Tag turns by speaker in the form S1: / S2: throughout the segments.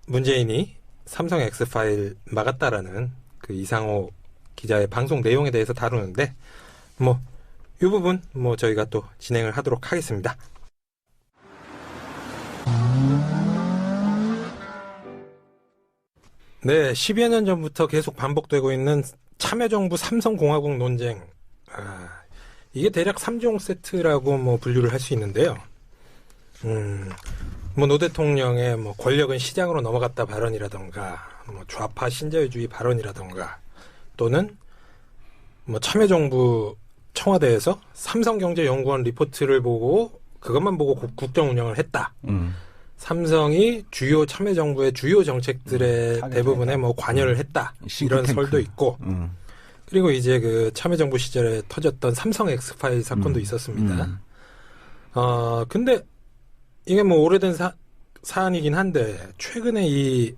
S1: 문재인이 삼성 X파일 막았다라는 그 이상호 기자의 방송 내용에 대해서 다루는데 이 부분 저희가 또 진행을 하도록 하겠습니다. 네, 10여 년 전부터 계속 반복되고 있는 참여정부 삼성공화국 논쟁. 이게 대략 3종 세트라고 분류를 할 수 있는데요. 노 대통령의 권력은 시장으로 넘어갔다 발언이라던가, 좌파 신자유주의 발언이라던가, 또는 참여정부 청와대에서 삼성경제연구원 리포트를 보고 그것만 보고 국정 운영을 했다. 삼성이 주요 참여정부의 주요 정책들의 대부분에 관여를 했다. 이런 설도 있고, 그리고 이제 그 참여정부 시절에 터졌던 삼성 엑스파일 사건도 있었습니다. 근데 이게 오래된 사안이긴 한데 최근에 이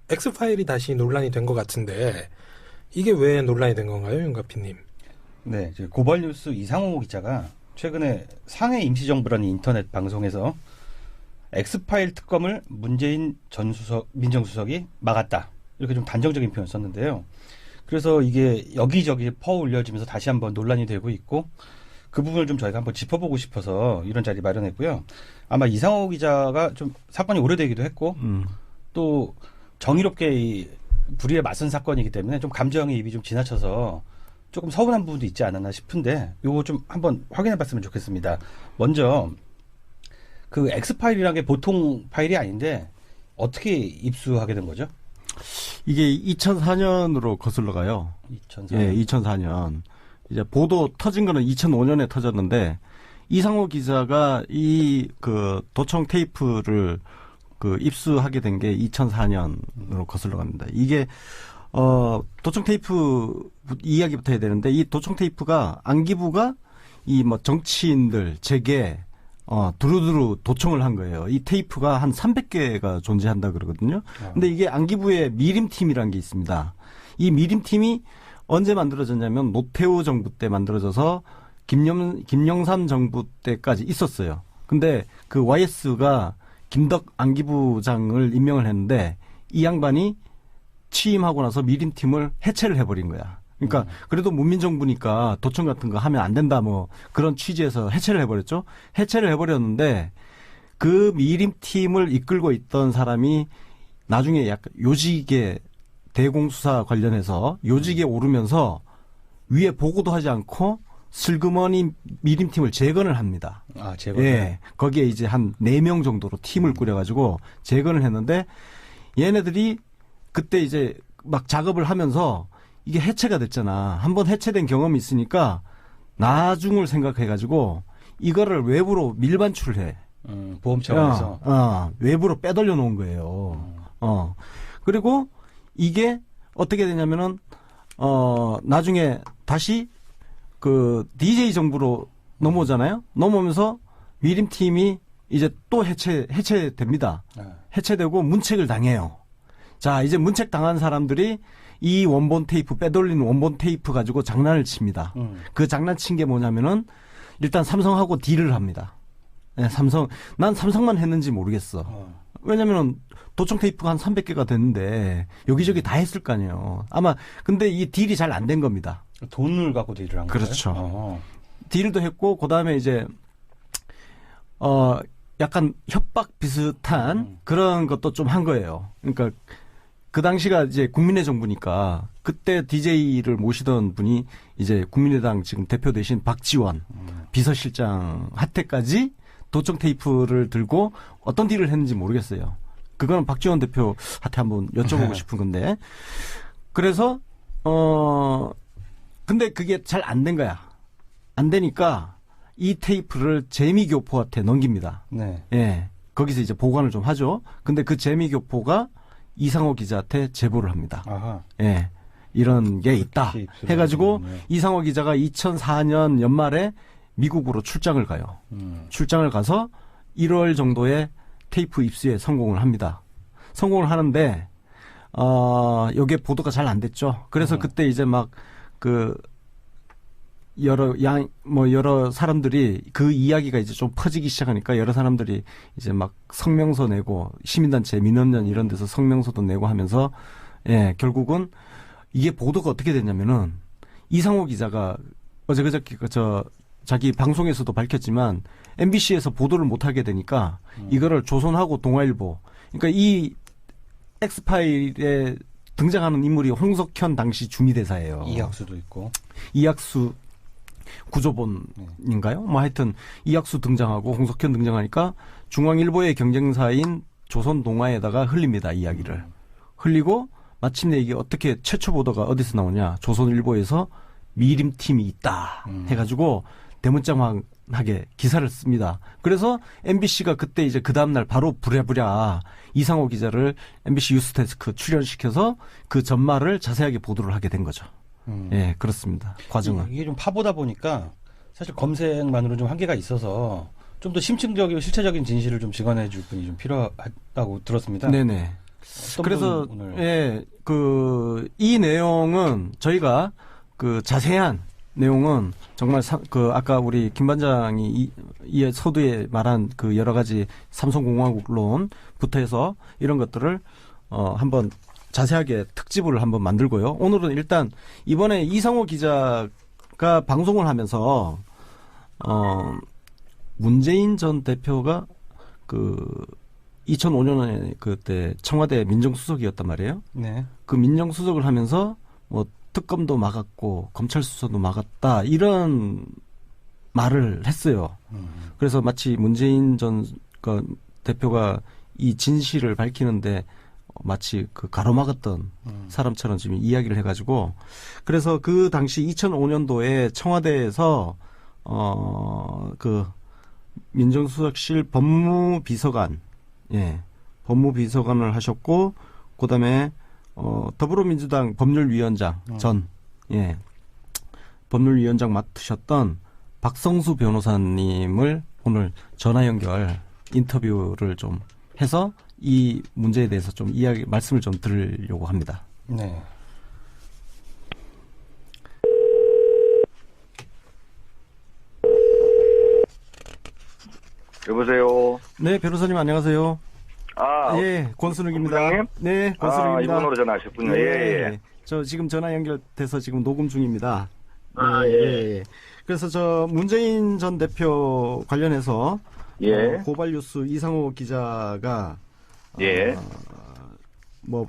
S1: 엑스파일이 다시 논란이 된 것 같은데 이게 왜 논란이 된 건가요, 윤가피님?
S2: 네, 고발뉴스 이상호 기자가 최근에 상해 임시정부라는 인터넷 방송에서 엑스파일 특검을 문재인 민정수석이 막았다. 이렇게 좀 단정적인 표현을 썼는데요. 그래서 이게 여기저기 퍼올려지면서 다시 한번 논란이 되고 있고 그 부분을 좀 저희가 한번 짚어보고 싶어서 이런 자리 마련했고요. 아마 이상호 기자가 좀 사건이 오래되기도 했고 또 정의롭게 이 불의에 맞선 사건이기 때문에 좀 감정의 입이 좀 지나쳐서 조금 서운한 부분도 있지 않았나 싶은데 요거 좀 한번 확인해 봤으면 좋겠습니다. 먼저 그 X파일이라는 게 보통 파일이 아닌데 어떻게 입수하게 된 거죠?
S3: 이게 2004년으로 거슬러 가요.
S2: 2004년.
S3: 예, 2004년. 이제 보도 터진 거는 2005년에 터졌는데 이상호 기자가 이 도청 테이프를 입수하게 된 게 2004년으로 거슬러 갑니다. 이게 도청 테이프 이야기부터 해야 되는데 이 도청 테이프가 안기부가 정치인들 재계 두루두루 도청을 한 거예요. 이 테이프가 한 300개가 존재한다 그러거든요. 근데 이게 안기부의 미림팀이라는 게 있습니다. 이 미림팀이 언제 만들어졌냐면 노태우 정부 때 만들어져서 김영삼 정부 때까지 있었어요. 근데 그 YS가 김덕 안기부장을 임명을 했는데 이 양반이 취임하고 나서 미림팀을 해체를 해버린 거야. 그러니까 그래도 문민정부니까 도청 같은 거 하면 안 된다 그런 취지에서 해체를 해버렸죠. 해체를 해버렸는데 그 미림팀을 이끌고 있던 사람이 나중에 약간 요직에 대공수사 관련해서 요직에 오르면서 위에 보고도 하지 않고 슬그머니 미림팀을 재건을 합니다.
S2: 재건.
S3: 예. 거기에 이제 한 4명 정도로 팀을 꾸려가지고 재건을 했는데 얘네들이 그때 이제 막 작업을 하면서 이게 해체가 됐잖아. 한번 해체된 경험이 있으니까 나중을 생각해가지고 이거를 외부로 밀반출을 해.
S2: 보험 차원에서.
S3: 외부로 빼돌려 놓은 거예요. 그리고 이게 어떻게 되냐면은 나중에 다시 그 DJ 정부로 넘어오잖아요. 넘어오면서 미림팀이 이제 또 해체됩니다. 해체되고 문책을 당해요. 자, 이제 문책 당한 사람들이 이 원본 테이프, 빼돌린 원본 테이프 가지고 장난을 칩니다. 그 장난친 게 뭐냐면은 일단 삼성하고 딜을 합니다. 네, 난 삼성만 했는지 모르겠어. 왜냐면은 도청 테이프가 한 300개가 됐는데 여기저기 다 했을 거 아니에요. 아마 근데 이 딜이 잘 안 된 겁니다.
S2: 돈을 갖고 딜을 한 거예요?
S3: 그렇죠. 딜도 했고 그다음에 이제 약간 협박 비슷한 그런 것도 좀 한 거예요. 그러니까 그 당시가 이제 국민의 정부니까 그때 DJ를 모시던 분이 이제 국민의당 지금 대표 되신 박지원 비서실장 하태까지 도청 테이프를 들고 어떤 딜을 했는지 모르겠어요. 그거는 박지원 대표한테 한번 여쭤보고 싶은 건데. 그래서 근데 그게 잘 안 된 거야. 안 되니까 이 테이프를 재미교포한테 넘깁니다.
S2: 네.
S3: 예. 거기서 이제 보관을 좀 하죠. 근데 그 재미교포가 이상호 기자한테 제보를 합니다.
S2: 아하.
S3: 예. 이런 게 있다. 해가지고 이상호 기자가 2004년 연말에 미국으로 출장을 가요. 출장을 가서 1월 정도에 테이프 입수에 성공을 합니다. 성공을 하는데 요게 보도가 잘 안 됐죠. 그래서 그때 이제 막 여러 사람들이 그 이야기가 이제 좀 퍼지기 시작하니까 여러 사람들이 이제 막 성명서 내고 시민단체 민원연 이런 데서 성명서도 내고 하면서 예, 결국은 이게 보도가 어떻게 됐냐면은 이상호 기자가 어제 그저께 자기 방송에서도 밝혔지만 MBC에서 보도를 못 하게 되니까 이거를 조선하고 동아일보 그러니까 이 엑스파일에 등장하는 인물이 홍석현 당시 주미대사예요.
S2: 이학수도 있고.
S3: 이학수 구조본인가요? 뭐 하여튼 이학수 등장하고 홍석현 등장하니까 중앙일보의 경쟁사인 조선동아에다가 흘립니다. 이야기를. 흘리고 마침내 이게 어떻게 최초 보도가 어디서 나오냐. 조선일보에서 미림팀이 있다 해가지고 대문짝만하게 기사를 씁니다. 그래서 MBC가 그때 이제 그 다음날 바로 부랴부랴 이상호 기자를 MBC 뉴스데스크 출연시켜서 그 전말을 자세하게 보도를 하게 된 거죠. 예, 그렇습니다. 과정은.
S2: 이게 좀 파보다 보니까 사실 검색만으로 좀 한계가 있어서 좀 더 심층적이고 실체적인 진실을 좀 증언해 줄 분이 좀 필요하다고 들었습니다.
S3: 네네. 그래서 예, 이 내용은 저희가 그 자세한 내용은 정말 아까 우리 김 반장이 이 서두에 말한 그 여러 가지 삼성공화국론부터 해서 이런 것들을 한번 자세하게 특집을 한번 만들고요. 오늘은 일단 이번에 이상호 기자가 방송을 하면서 문재인 전 대표가 2005년에 그때 청와대 민정수석이었단 말이에요.
S2: 네.
S3: 그 민정수석을 하면서 뭐 특검도 막았고 검찰 수사도 막았다 이런 말을 했어요. 그래서 마치 문재인 전 대표가 이 진실을 밝히는데 마치 그 가로막았던 사람처럼 지금 이야기를 해가지고 그래서 그 당시 2005년도에 청와대에서 그 민정수석실 법무비서관 법무비서관을 하셨고 그다음에 더불어민주당 법률위원장 법률위원장 맡으셨던 박성수 변호사님을 오늘 전화 연결 인터뷰를 좀 해서 이 문제에 대해서 좀 말씀을 좀 드리려고 합니다.
S2: 네.
S4: 여보세요.
S3: 네, 변호사님 안녕하세요. 예, 권순욱입니다.
S4: 본부장님?
S3: 네, 권순욱입니다.
S4: 이번호로 전화하셨군요. 예.
S3: 저 지금 전화 연결돼서 지금 녹음 중입니다.
S4: 예.
S3: 그래서 저 문재인 전 대표 관련해서 고발뉴스 이상호 기자가 뭐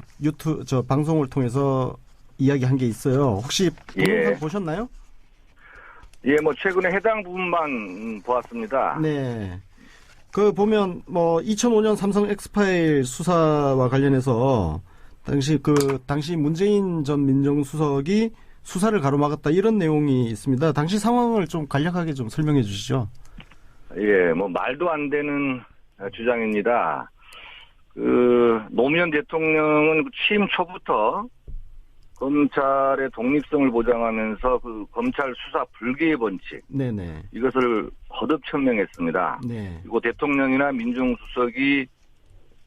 S3: 저 방송을 통해서 이야기한 게 있어요. 혹시 동영상 보셨나요?
S4: 예, 뭐 최근에 해당 부분만 보았습니다.
S3: 네. 그 보면 뭐 2005년 삼성 엑스파일 수사와 관련해서 당시 문재인 전 민정수석이 수사를 가로막았다 이런 내용이 있습니다. 당시 상황을 좀 간략하게 좀 설명해 주시죠.
S4: 예, 뭐 말도 안 되는 주장입니다. 노무현 대통령은 취임 초부터 검찰의 독립성을 보장하면서 그 검찰 수사 불개의 원칙 이것을 거듭 천명했습니다. 그리고 대통령이나 민정수석이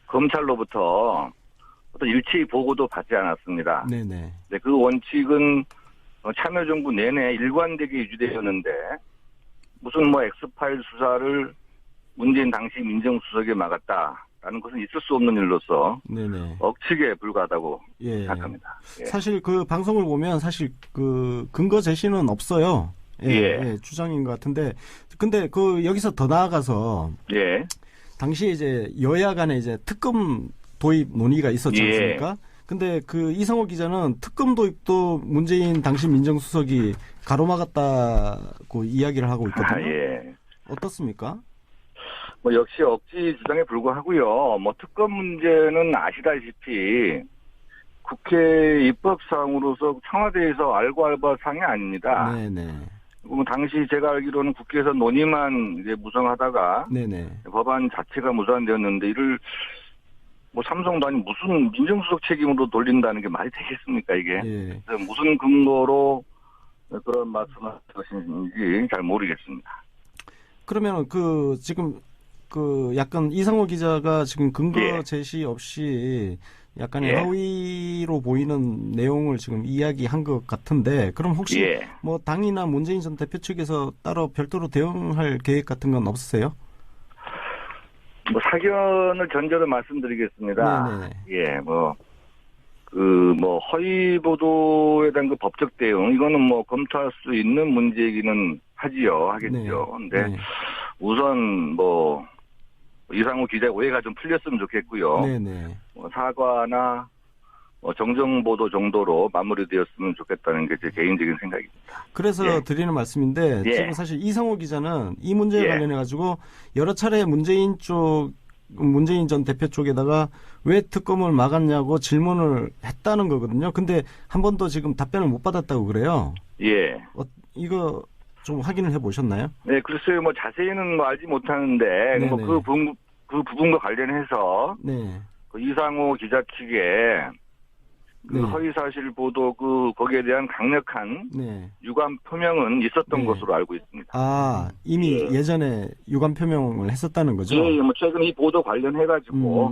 S4: 검찰로부터 어떤 일체의 보고도 받지 않았습니다. 그 원칙은 참여정부 내내 일관되게 유지되었는데 무슨 뭐 엑스파일 수사를 문재인 당시 민정수석이 막았다라는 것은 있을 수 없는 일로서 억측에 불과하다고 생각합니다.
S3: 사실 그 방송을 보면 사실 그 근거 제시는 없어요. 주장인 것 같은데 근데 여기서 더 나아가서 당시에 이제 여야 간에 이제 특검 도입 논의가 있었지 않습니까? 근데 그 이상호 기자는 특검 도입도 문재인 당시 민정수석이 가로막았다고 이야기를 하고 있거든요. 어떻습니까?
S4: 뭐 역시 억지 주장에 불과하고요. 뭐 특검 문제는 아시다시피 국회 입법사항으로서 청와대에서 알고알바 사항이 아닙니다. 뭐 당시 제가 알기로는 국회에서 논의만 이제 무성하다가 법안 자체가 무산되었는데 이를 뭐 삼성도 아니 무슨 민정수석 책임으로 돌린다는 게 말이 되겠습니까 이게? 그래서 무슨 근거로 그런 말씀을 하신 것인지 잘 모르겠습니다.
S3: 그러면 지금 약간 이상호 기자가 지금 근거 제시 없이 약간의 허위로 보이는 내용을 지금 이야기한 것 같은데 그럼 혹시 뭐 당이나 문재인 전 대표 측에서 따로 별도로 대응할 계획 같은 건 없으세요?
S4: 뭐 사견을 전제로 말씀드리겠습니다.
S3: 네네.
S4: 예, 허위 보도에 대한 그 법적 대응, 이거는 뭐 검토할 수 있는 문제이기는 하겠죠. 근데 우선 이상호 기자의 오해가 좀 풀렸으면 좋겠고요.
S3: 네네.
S4: 사과나 정정 보도 정도로 마무리되었으면 좋겠다는 게 제 개인적인 생각입니다.
S3: 그래서 드리는 말씀인데 지금 사실 이상호 기자는 이 문제에 관련해 가지고 여러 차례 문재인 전 대표 쪽에다가 왜 특검을 막았냐고 질문을 했다는 거거든요. 근데 한 번도 지금 답변을 못 받았다고 그래요.
S4: 예.
S3: 이거 좀 확인을 해 보셨나요?
S4: 네, 글쎄요. 자세히는 알지 못하는데 그 부분과 관련해서 그 이상호 기자 측에 그 허위 사실 보도 거기에 대한 강력한 유감 표명은 있었던 것으로 알고 있습니다.
S3: 아, 이미 예전에 유감 표명을 했었다는 거죠?
S4: 예, 최근 이 보도 관련해 가지고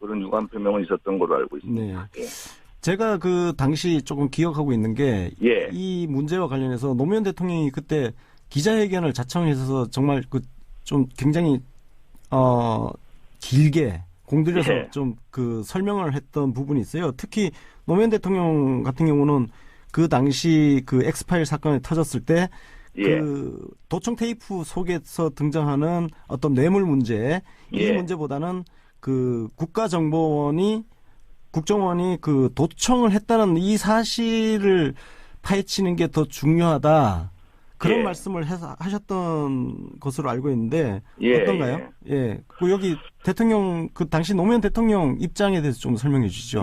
S4: 그런 유감 표명은 있었던 걸로 알고 있습니다. 예.
S3: 제가 그 당시 조금 기억하고 있는 게 이 문제와 관련해서 노무현 대통령이 그때 기자회견을 자청해서 정말 좀 굉장히 길게 공들여서 좀 그 설명을 했던 부분이 있어요. 특히 노무현 대통령 같은 경우는 그 당시 그 엑스파일 사건이 터졌을 때 그 도청 테이프 속에서 등장하는 어떤 뇌물 문제, 이 문제보다는 그 국정원이 그 도청을 했다는 이 사실을 파헤치는 게 더 중요하다. 그런 말씀을 하셨던 것으로 알고 있는데 어떤가요? 여기 대통령 그 당시 노무현 대통령 입장에 대해서 좀 설명해 주시죠.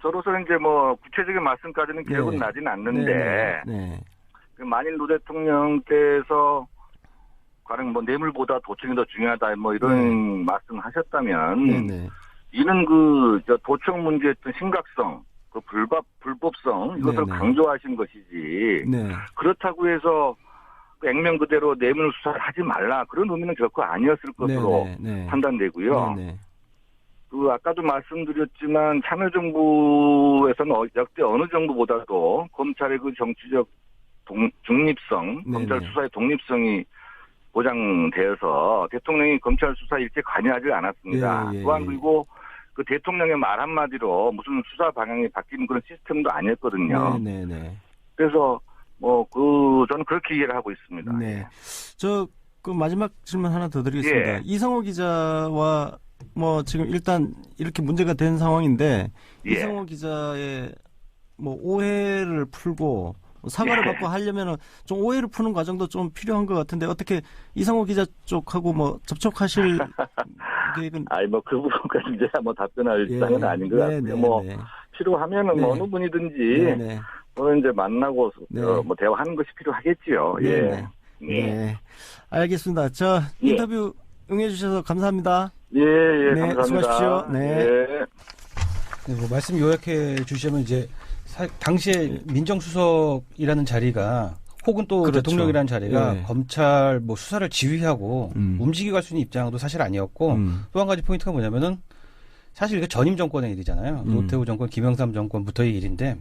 S4: 저로서는 이제 구체적인 말씀까지는 기억은 나진 않는데 그 만일 노 대통령께서 가령 뇌물보다 도청이 더 중요하다 이런 말씀하셨다면 이는 도청 문제의 심각성, 그 불법성 이것을 강조하신 것이지 그렇다고 해서 액면 그대로 뇌물 수사를 하지 말라 그런 의미는 결코 아니었을 것으로 판단되고요. 그 아까도 말씀드렸지만 참여정부에서는 역대 어느 정부보다도 검찰의 그 정치적 중립성, 검찰 수사의 독립성이 보장되어서 대통령이 검찰 수사에 일체 관여하지 않았습니다. 또한 그리고 그 대통령의 말 한마디로 무슨 수사 방향이 바뀌는 그런 시스템도 아니었거든요. 그래서 저는 그렇게 이해를 하고 있습니다.
S3: 그 마지막 질문 하나 더 드리겠습니다. 이상호 기자와 지금 일단 이렇게 문제가 된 상황인데 이상호 기자의 오해를 풀고 사과를 받고 하려면은 좀 오해를 푸는 과정도 좀 필요한 것 같은데 어떻게 이상호 기자 쪽하고 접촉하실 계획은?
S4: 그 부분까지 이제 답변할 입장은 아닌 것 같고요. 필요하면은 어느 분이든지 저는 이제 만나고 대화하는 것이 필요하겠지요.
S3: 알겠습니다. 인터뷰 응해주셔서 감사합니다.
S4: 감사합니다.
S3: 수고하십시오.
S2: 말씀 요약해 주시면 이제 당시에 민정수석이라는 자리가 혹은 또 대통령이라는 자리가 검찰 수사를 지휘하고 움직이고 갈 수 있는 입장도 사실 아니었고 또 한 가지 포인트가 뭐냐면은 사실 이게 전임 정권의 일이잖아요. 노태우 정권, 김영삼 정권부터의 일인데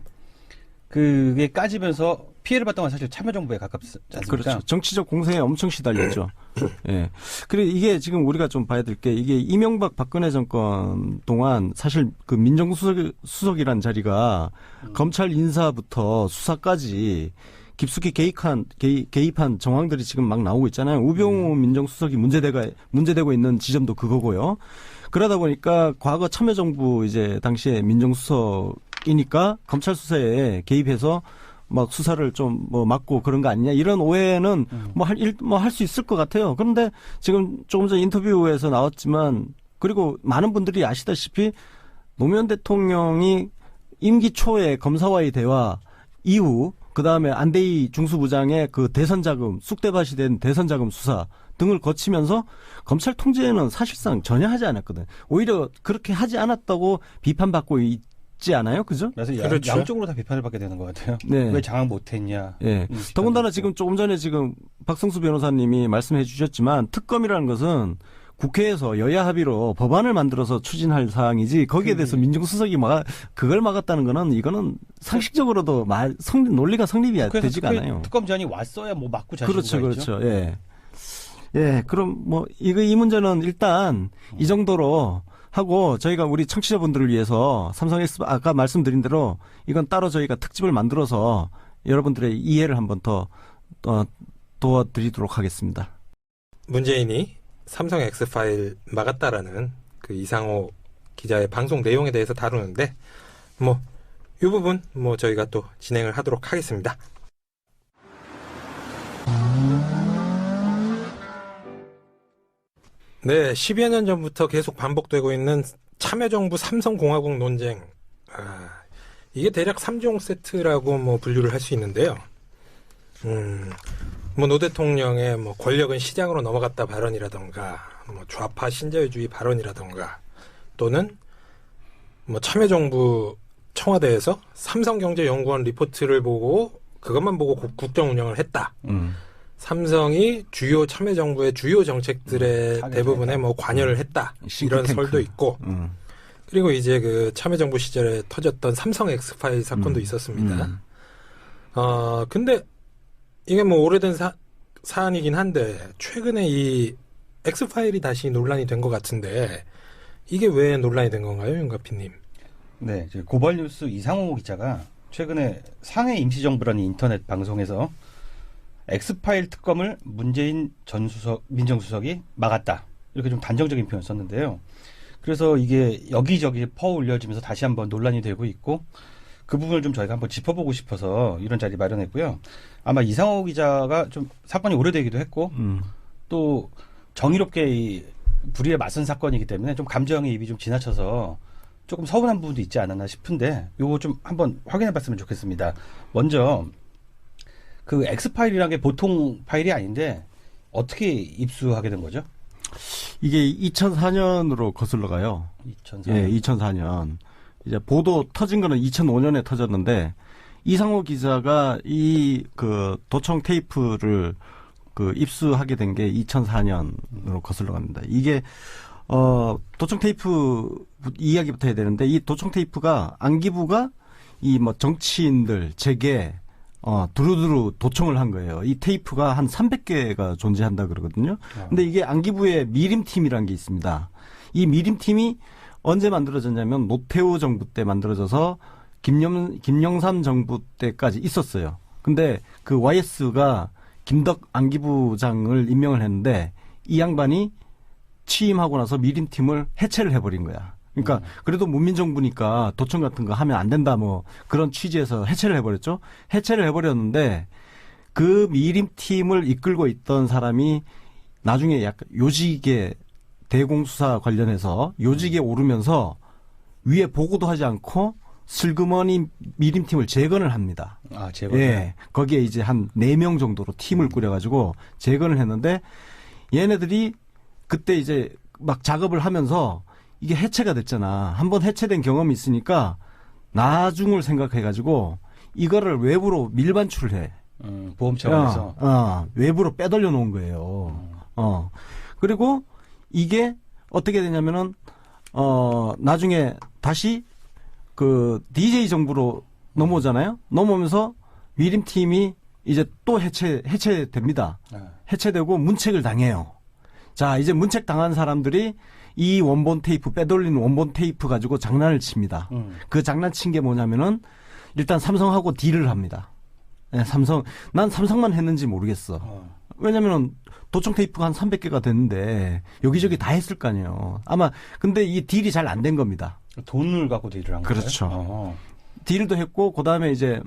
S2: 그게 까지면서 피해를 봤던 건 사실 참여정부에 가깝지 않습니까?
S3: 그렇죠. 정치적 공세에 엄청 시달렸죠. 그리고 이게 지금 우리가 좀 봐야 될 게 이게 이명박 박근혜 정권 동안 사실 그 민정수석이라는 자리가 검찰 인사부터 수사까지 깊숙이 개입한 정황들이 지금 막 나오고 있잖아요. 우병우 민정수석이 문제되고 있는 지점도 그거고요. 그러다 보니까 과거 참여정부 이제 당시에 민정수석이니까 검찰 수사에 개입해서 수사를 좀 막고 그런 거 아니냐 이런 오해는 할 수 있을 것 같아요. 그런데 지금 조금 전 인터뷰에서 나왔지만 그리고 많은 분들이 아시다시피 노무현 대통령이 임기 초에 검사와의 대화 이후 그다음에 안대희 중수부장의 그 대선자금 쑥대밭이 된 대선자금 수사 등을 거치면서 검찰 통제는 사실상 전혀 하지 않았거든. 오히려 그렇게 하지 않았다고 비판받고 있지 않아요? 그죠?
S2: 그래서
S1: 그렇죠.
S2: 양쪽으로 다 비판을 받게 되는 것 같아요. 왜 장악 못했냐.
S3: 더군다나 지금 조금 전에 지금 박성수 변호사님이 말씀해 주셨지만 특검이라는 것은 국회에서 여야 합의로 법안을 만들어서 추진할 사항이지 거기에 대해서 민정수석이 그걸 막았다는 거는 이거는 상식적으로도 논리가 성립이 되지가 않아요.
S2: 특검 전이 왔어야 뭐 막고 자시는
S3: 그렇죠,
S2: 거죠.
S3: 그렇죠. 예. 예, 그럼 뭐 이 문제는 일단 이 정도로 하고 저희가 우리 청취자분들을 위해서 삼성엑스 아까 말씀드린 대로 이건 따로 저희가 특집을 만들어서 여러분들의 이해를 한번 더 도와드리도록 하겠습니다.
S1: 문재인이 삼성 X파일 막았다라는 그 이상호 기자의 방송 내용에 대해서 다루는데 뭐 이 부분 뭐 저희가 또 진행을 하도록 하겠습니다. 네, 10여 년 전부터 계속 반복되고 있는 참여정부 삼성공화국 논쟁. 이게 대략 3종 세트라고 뭐 분류를 할 수 있는데요. 뭐 노 대통령의 뭐 권력은 시장으로 넘어갔다 발언이라던가, 뭐 좌파 신자유주의 발언이라던가, 또는 뭐 참여정부 청와대에서 삼성경제연구원 리포트를 보고 그것만 보고 국정 운영을 했다. 삼성이 주요 참여정부의 주요 정책들의 대부분에 뭐 관여를 했다. 이런 설도 있고. 그리고 이제 그 참여정부 시절에 터졌던 삼성 엑스파일 사건도 있었습니다. 근데 이게 뭐 오래된 사안이긴 한데 최근에 이 엑스파일이 다시 논란이 된 것 같은데 이게 왜 논란이 된 건가요, 윤가피님?
S2: 네, 고발뉴스 이상호 기자가 최근에 상해 임시정부라는 인터넷 방송에서 엑스파일 특검을 문재인 민정수석이 막았다. 이렇게 좀 단정적인 표현을 썼는데요. 그래서 이게 여기저기 퍼올려지면서 다시 한번 논란이 되고 있고 그 부분을 좀 저희가 한번 짚어보고 싶어서 이런 자리 마련했고요. 아마 이상호 기자가 좀 사건이 오래되기도 했고 또 정의롭게 이 불의에 맞선 사건이기 때문에 좀 감정의 입이 좀 지나쳐서 조금 서운한 부분도 있지 않았나 싶은데 요거 좀 한번 확인해봤으면 좋겠습니다. 먼저 그 X파일이라는 게 보통 파일이 아닌데 어떻게 입수하게 된 거죠?
S3: 이게 2004년으로 거슬러 가요.
S2: 2004년.
S3: 예, 2004년. 이제 보도 터진 거는 2005년에 터졌는데 이상호 기자가 이 그 도청 테이프를 그 입수하게 된 게 2004년으로 거슬러 갑니다. 이게 도청 테이프 이야기부터 해야 되는데 이 도청 테이프가 안기부가 이 뭐 정치인들 재계 두루두루 도청을 한 거예요. 이 테이프가 한 300개가 존재한다 그러거든요. 근데 이게 안기부의 미림팀이라는 게 있습니다. 이 미림팀이 언제 만들어졌냐면 노태우 정부 때 만들어져서 김영삼 정부 때까지 있었어요. 근데 그 YS가 김덕 안기부장을 임명을 했는데 이 양반이 취임하고 나서 미림팀을 해체를 해버린 거야. 그러니까 그래도 문민정부니까 도청 같은 거 하면 안 된다 뭐 그런 취지에서 해체를 해버렸죠. 해체를 해버렸는데 그 미림팀을 이끌고 있던 사람이 나중에 약간 요직에 대공수사 관련해서 요직에 오르면서 위에 보고도 하지 않고 슬그머니 미림팀을 재건을 합니다.
S2: 재건.
S3: 예. 거기에 이제 한 4명 정도로 팀을 꾸려가지고 재건을 했는데 얘네들이 그때 이제 막 작업을 하면서 이게 해체가 됐잖아. 한번 해체된 경험이 있으니까 나중을 생각해가지고 이거를 외부로 밀반출을 해.
S2: 보험 차원에서.
S3: 외부로 빼돌려 놓은 거예요. 그리고 이게 어떻게 되냐면은 나중에 다시 그 DJ 정부로 넘어오잖아요. 넘어오면서 미림팀이 이제 또 해체됩니다. 해체되고 문책을 당해요. 자, 이제 문책 당한 사람들이 이 원본 테이프, 빼돌린 원본 테이프 가지고 장난을 칩니다. 그 장난친 게 뭐냐면은 일단 삼성하고 딜을 합니다. 네, 난 삼성만 했는지 모르겠어. 왜냐면은 도청 테이프가 한 300개가 됐는데 여기저기 다 했을 거 아니에요. 아마 근데 이 딜이 잘 안 된 겁니다.
S2: 돈을 갖고 딜을 한 거예요?
S3: 그렇죠. 딜도 했고 그다음에 이제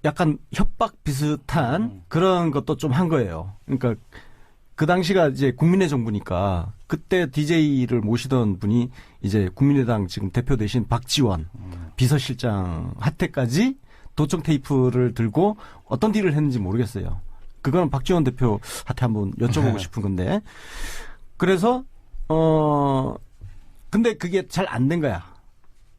S3: 약간 협박 비슷한 그런 것도 좀 한 거예요. 그러니까 그 당시가 이제 국민의 정부니까 그때 DJ를 모시던 분이 이제 국민의당 지금 대표 되신 박지원 비서실장 하태까지 도청 테이프를 들고 어떤 딜을 했는지 모르겠어요. 그거는 박지원 대표한테 한번 여쭤보고 싶은 건데. 그래서 근데 그게 잘 안 된 거야.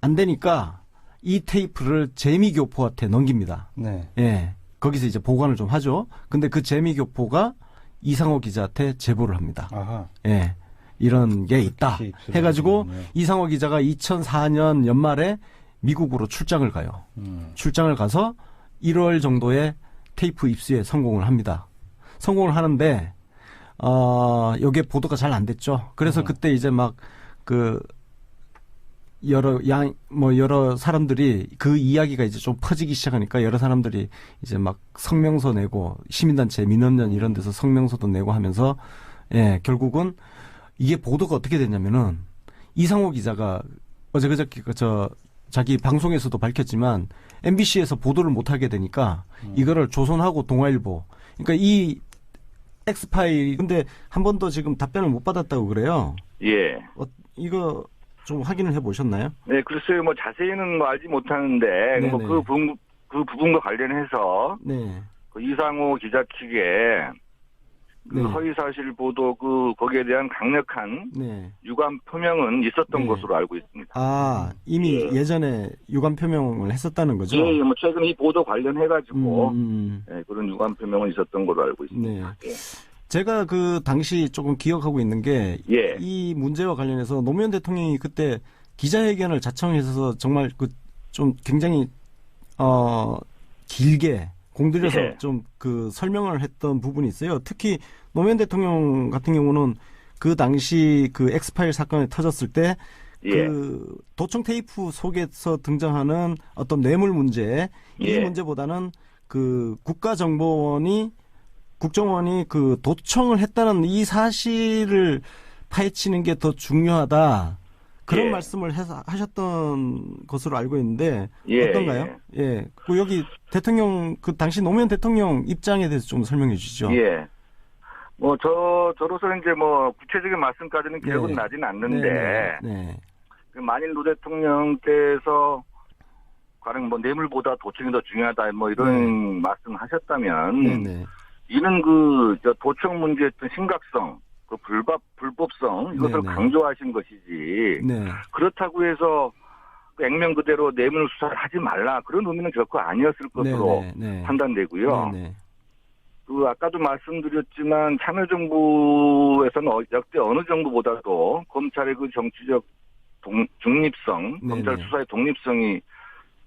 S3: 안 되니까 이 테이프를 재미교포한테 넘깁니다.
S2: 네.
S3: 예. 거기서 이제 보관을 좀 하죠. 근데 그 재미교포가 이상호 기자한테 제보를 합니다.
S2: 아하.
S3: 예. 이런 게 있다. 해가지고
S2: 네.
S3: 이상호 기자가 2004년 연말에 미국으로 출장을 가요. 출장을 가서 1월 정도에 테이프 입수에 성공을 합니다. 성공을 하는데, 요게 보도가 잘 안 됐죠. 그래서 그때 이제 막, 여러 사람들이 그 이야기가 이제 좀 퍼지기 시작하니까 여러 사람들이 이제 막 성명서 내고 시민단체, 민원연 이런 데서 성명서도 내고 하면서, 예, 결국은 이게 보도가 어떻게 됐냐면은 이상호 기자가 그저께 자기 방송에서도 밝혔지만 MBC에서 보도를 못하게 되니까 이거를 조선하고 동아일보, 그러니까 이 엑스파일, 근데 한 번도 지금 답변을 못 받았다고 그래요.
S4: 예.
S3: 이거 좀 확인을 해보셨나요?
S4: 네, 글쎄요, 뭐 자세히는 뭐 알지 못하는데,
S3: 네네.
S4: 뭐 그 부분과 관련해서
S3: 네.
S4: 그 이상호 기자 측에 그
S3: 네.
S4: 허위사실 보도 거기에 대한 강력한
S3: 네.
S4: 유감 표명은 있었던
S3: 네.
S4: 것으로 알고 있습니다.
S3: 아, 이미
S4: 예.
S3: 예전에 유감 표명을 했었다는 거죠?
S4: 예, 뭐 최근 이 보도 관련해가지고
S3: 네.
S4: 그런 유감 표명은 있었던 걸로 알고 있습니다.
S3: 네. 제가 그 당시 조금 기억하고 있는 게 이
S4: 예.
S3: 문제와 관련해서 노무현 대통령이 그때 기자회견을 자청해서 정말 좀 굉장히 길게 공들여서
S4: 예.
S3: 좀 설명을 했던 부분이 있어요. 특히 노무현 대통령 같은 경우는 그 당시 그 엑스파일 사건이 터졌을 때
S4: 예.
S3: 도청 테이프 속에서 등장하는 어떤 뇌물 문제, 이
S4: 예.
S3: 문제보다는 국정원이 도청을 했다는 이 사실을 파헤치는 게 더 중요하다. 그런
S4: 예.
S3: 말씀을 하셨던 것으로 알고 있는데
S4: 예.
S3: 어떤가요? 예. 여기 대통령 당시 노무현 대통령 입장에 대해서 좀 설명해 주시죠.
S4: 예. 뭐 저로서 이제 뭐 구체적인 말씀까지는 기억은
S3: 네.
S4: 나진 않는데
S3: 네.
S4: 만일 노 대통령께서 가령 뭐 뇌물보다 도청이 더 중요하다 뭐 이런 말씀하셨다면
S3: 네.
S4: 이는 도청 문제의 어떤 심각성, 불법성 이것을
S3: 네네.
S4: 강조하신 것이지.
S3: 네.
S4: 그렇다고 해서 액면 그대로 뇌물 수사를 하지 말라 그런 의미는 결코 아니었을 것으로
S3: 네.
S4: 판단되고요.
S3: 네.
S4: 아까도 말씀드렸지만 참여정부에서는 역대 어느 정부보다도 검찰의 그 정치적 중립성,
S3: 네네.
S4: 검찰 수사의 독립성이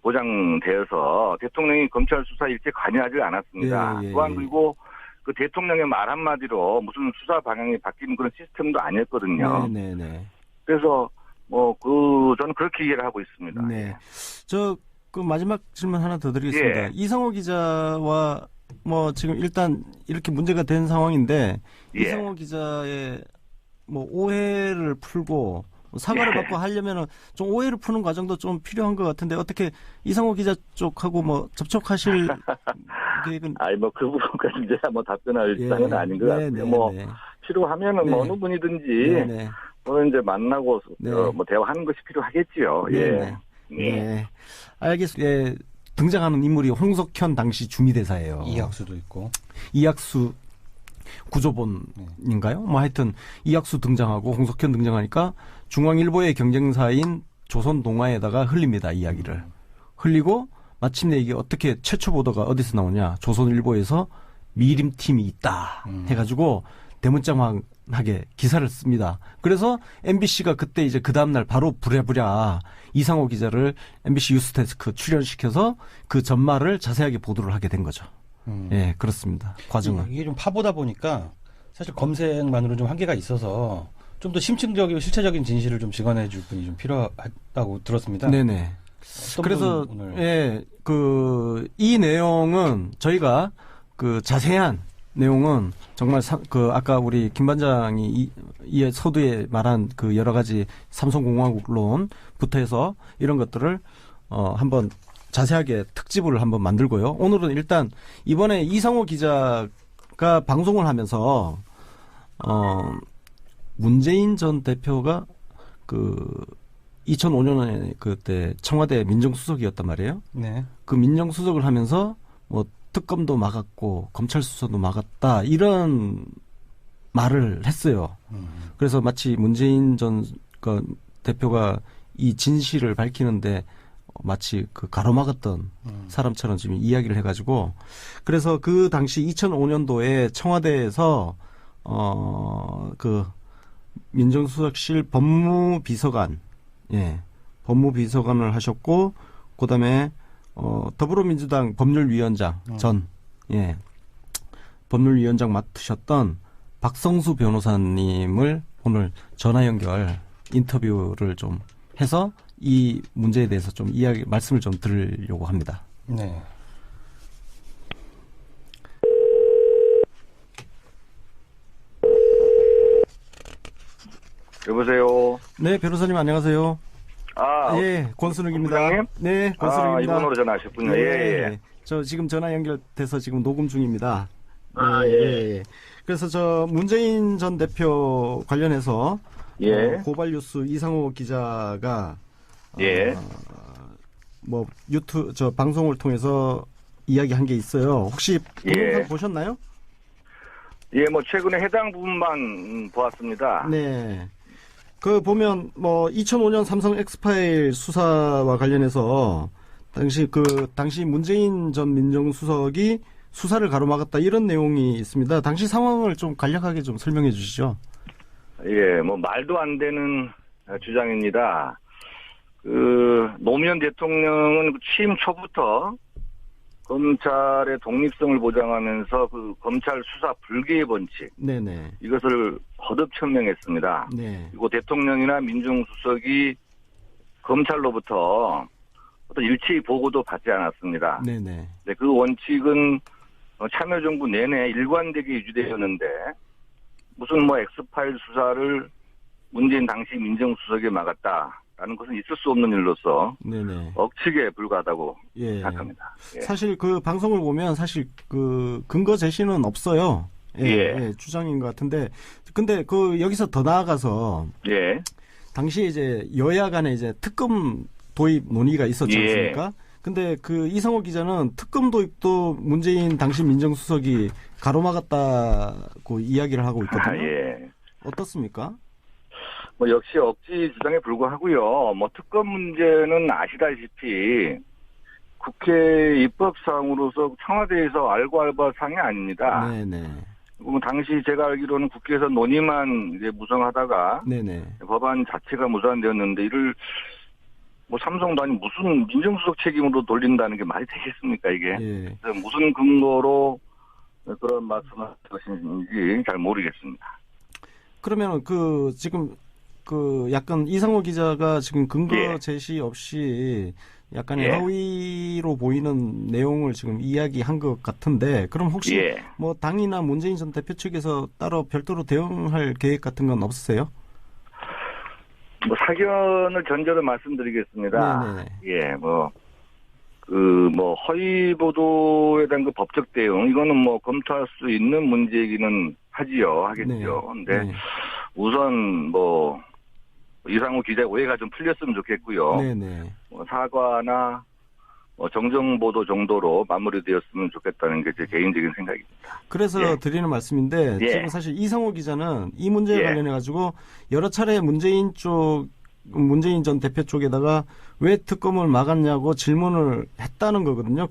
S4: 보장되어서 대통령이 검찰 수사에 일체 관여하지 않았습니다.
S3: 예.
S4: 또한 그리고 그 대통령의 말 한마디로 무슨 수사 방향이 바뀌는 그런 시스템도 아니었거든요.
S3: 네.
S4: 그래서 저는 그렇게 이해를 하고 있습니다.
S3: 네. 그 마지막 질문 하나 더 드리겠습니다.
S4: 예.
S3: 이상호 기자와 지금 일단 이렇게 문제가 된 상황인데
S4: 예.
S3: 이상호 기자의 오해를 풀고 사과를
S4: 예.
S3: 받고 하려면은 좀 오해를 푸는 과정도 좀 필요한 것 같은데 어떻게 이상호 기자 쪽하고 접촉하실 계획은?
S4: 그 부분까지 제가 답변할 입장은 아닌 것 같고요. 필요하면은
S3: 네.
S4: 어느 분이든지 저는 이제 만나고 대화하는 것이 필요하겠지요. 예.
S3: 네. 알겠습니다. 예. 등장하는 인물이 홍석현 당시 주미대사예요.
S2: 이학수도 있고.
S3: 이학수 구조본인가요? 하여튼 이학수 등장하고 홍석현 등장하니까 중앙일보의 경쟁사인 조선동아에다가 흘립니다. 이야기를. 흘리고 마침내 이게 어떻게 최초 보도가 어디서 나오냐. 조선일보에서 미림팀이 있다 해가지고 대문짝만하게 기사를 씁니다. 그래서 MBC가 그때 이제 그 다음날 바로 부랴부랴 이상호 기자를 MBC 뉴스데스크 출연시켜서 그 전말을 자세하게 보도를 하게 된 거죠. 예, 그렇습니다. 과정은.
S2: 이게 좀 파보다 보니까 사실 검색만으로 좀 한계가 있어서 좀 더 심층적이고 실체적인 진실을 좀 증언해 줄 분이 좀 필요하다고 들었습니다.
S3: 네네. 그래서 이 내용은 저희가 자세한 내용은 정말 아까 우리 김 반장이 이 서두에 말한 여러 가지 삼성공화국론부터 해서 이런 것들을 한번 자세하게 특집을 한번 만들고요. 오늘은 일단 이번에 이상호 기자가 방송을 하면서 문재인 전 대표가 2005년에 그때 청와대 민정수석이었단 말이에요.
S2: 네.
S3: 그 민정수석을 하면서 특검도 막았고 검찰 수사도 막았다 이런 말을 했어요. 그래서 마치 문재인 전 대표가 이 진실을 밝히는데 마치 그 가로막았던 사람처럼 지금 이야기를 해가지고 그래서 그 당시 2005년도에 청와대에서 그 민정수석실 법무비서관, 예, 법무비서관을 하셨고 그다음에 더불어민주당 법률위원장 전, 예, 법률위원장 맡으셨던 박성수 변호사님을 오늘 전화 연결 인터뷰를 좀 해서 이 문제에 대해서 좀 말씀을 좀 드리려고 합니다.
S2: 네.
S4: 여보세요.
S3: 네, 변호사님 안녕하세요. 예, 권순욱입니다.
S4: 본부장님?
S3: 네, 권순욱입니다.
S4: 이분으로 전화하셨군요. 예.
S3: 저 지금 전화 연결돼서 지금 녹음 중입니다. 예. 그래서 저 문재인 전 대표 관련해서 고발뉴스 이상호 기자가 뭐 유튜브 저 방송을 통해서 이야기한 게 있어요. 혹시 동영상 보셨나요?
S4: 예, 뭐 최근에 해당 부분만 보았습니다.
S3: 네. 그 보면 뭐 2005년 삼성 엑스파일 수사와 관련해서 당시 문재인 전 민정수석이 수사를 가로막았다 이런 내용이 있습니다. 당시 상황을 좀 간략하게 좀 설명해 주시죠.
S4: 예, 뭐 말도 안 되는 주장입니다. 그 노무현 대통령은 취임 초부터 검찰의 독립성을 보장하면서 그 검찰 수사 불개의 본칙,
S3: 네네.
S4: 이것을 거듭 천명했습니다.
S3: 네.
S4: 그리고 대통령이나 민정수석이 검찰로부터 어떤 일체의 보고도 받지 않았습니다.
S3: 네네.
S4: 네, 그 원칙은 참여정부 내내 일관되게 유지되었는데 무슨 뭐 엑스파일 수사를 문재인 당시 민정수석이 막았다라는 것은 있을 수 없는 일로서
S3: 네네.
S4: 억측에 불과하다고
S3: 예.
S4: 생각합니다. 예.
S3: 사실 그 방송을 보면 사실 그 근거 제시는 없어요. 예, 주장인 것 같은데 근데 그 여기서 더 나아가서 당시 이제 여야 간에 이제 특검 도입 논의가 있었지 않습니까? 근데 그 이상호 기자는 특검 도입도 문재인 당시 민정수석이 가로막았다고 이야기를 하고 있거든요. 어떻습니까?
S4: 뭐 역시 억지 주장에 불과하고요. 뭐 특검 문제는 아시다시피 국회 입법상으로서 청와대에서 알고알바 사항이 아닙니다.
S3: 네네.
S4: 뭐 당시 제가 알기로는 국회에서 논의만 이제 무성하다가 법안 자체가 무산되었는데 이를 뭐 삼성도 아니 무슨 민정수석 책임으로 돌린다는 게 말이 되겠습니까 이게? 무슨 근거로 그런 말씀을 하신 것인지 잘 모르겠습니다.
S3: 그러면 그 지금 그 약간 이상호 기자가 지금 근거 제시 없이 약간의 허위로 보이는 내용을 지금 이야기한 것 같은데 그럼 혹시 뭐 당이나 문재인 전 대표 측에서 따로 별도로 대응할 계획 같은 건 없으세요?
S4: 뭐 사견을 전제로 말씀드리겠습니다. 뭐 허위 보도에 대한 그 법적 대응 이거는 뭐 검토할 수 있는 문제이기는 하겠죠. 근데 우선 뭐 이상호 기자의 오해가 좀 풀렸으면 좋겠고요. 뭐 사과나 뭐 정정 보도 정도로 마무리되었으면 좋겠다는 게 제 개인적인 생각입니다.
S3: 그래서 드리는 말씀인데 지금 사실 이상호 기자는 이 문제에 관련해 가지고 여러 차례 문재인 전 대표 쪽에다가 왜 특검을 막았냐고 질문을 했다는 거거든요.